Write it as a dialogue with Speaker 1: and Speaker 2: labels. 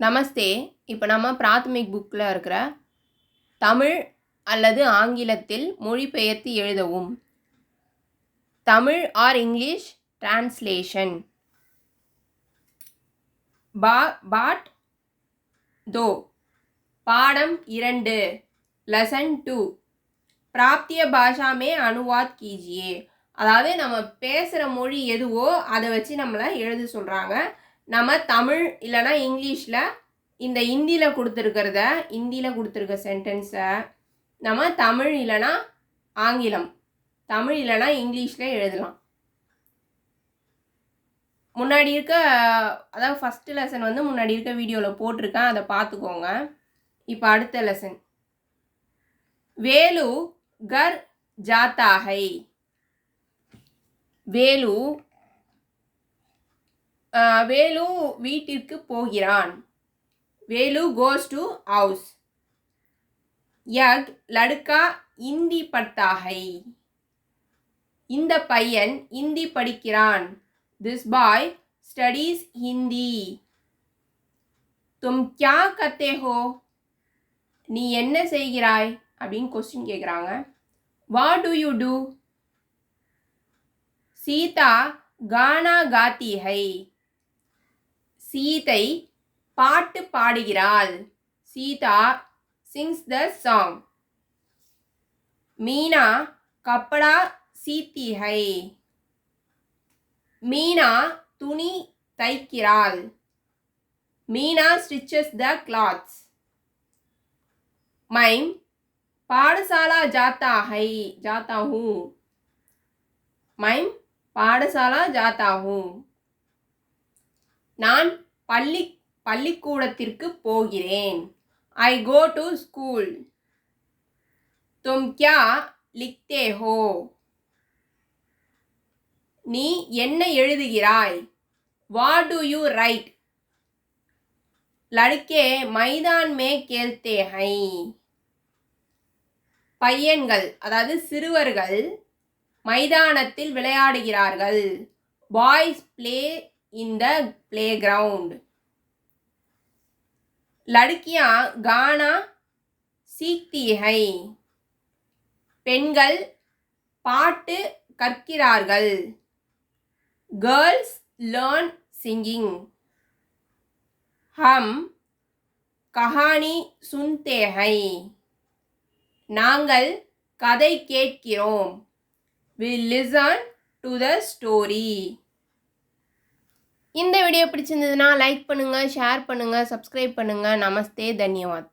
Speaker 1: நமஸ்தே. இப்போ நம்ம பிராத்மிக் புக்கில் இருக்கிற தமிழ் அல்லது ஆங்கிலத்தில் மொழிபெயர்த்து எழுதவும், தமிழ் ஆர் இங்கிலீஷ் டிரான்ஸ்லேஷன், பாட் दो பாடம் 2 லெசன் 2 பிராப்திய பாஷா மே அனுவாத் கீஜியே. அதாவது நம்ம பேசுகிற மொழி எதுவோ அதை வச்சு நம்மளை எழுத சொல்கிறாங்க. நம்ம தமிழ் இல்லைனா இங்கிலீஷில் இந்த ஹிந்தியில் கொடுத்துருக்க சென்டென்ஸை நம்ம தமிழ் இல்லைனா ஆங்கிலம், தமிழ் இல்லைனா இங்கிலீஷில் எழுதலாம். முன்னாடி இருக்க அதாவது ஃபஸ்ட்டு லெசன் முன்னாடி இருக்க வீடியோவில் போட்டிருக்கேன், அதை பார்த்துக்கோங்க. இப்போ அடுத்த லெசன், வேலு கர் ஜாத்தா ஹை. வேலு வீட்டிற்கு போகிறான். Velu goes to house. யக் லடுக்கா இந்தி பढ़ता है. இந்த பையன் இந்தி படிக்கிறான். This boy studies Hindi. தும் கியா கர்த்தே ஹோ. நீ என்ன செய்கிறாய் அப்படின்னு கொஸ்டின் கேட்குறாங்க. What do you do. Sita கானா காத்தி ஹை. சீதை பாட்டு பாடுகிறாள். Sita sings the song. Meena கப்படா சீத்தி ஹை. மீனா துணி தைக்கிறாள். Meena stitches the clothes. மைம் பாடசாலா ஜாத்தா ஹூ. மைம் பாடசாலா ஜாத்தா ஹூ. நான் பள்ளிக்கூடத்திற்கு போகிறேன். I go to school. தும் கியா லிக்தே ஹோ. நீ என்ன எழுதுகிறாய். What do you write. லடுக்கே மைதான் மே கேல்தே ஹை. பையன்கள் அதாவது சிறுவர்கள் மைதானத்தில் விளையாடுகிறார்கள். Boys play in the play ground. லடுக்கியா கானா சீக்தி ஹை. பெண்கள் பாட்டு கற்கிறார்கள். Girls learn singing. ஹம் கஹானி சுன்தே ஹை. நாங்கள் கதை கேட்கிறோம். we listen to the story. இந்த வீடியோ பிடிச்சிருந்ததுன்னா லைக் பண்ணுங்கள், ஷேர் பண்ணுங்கள், சப்ஸ்கிரைப் பண்ணுங்கள். நமஸ்தே, தன்யவாத்.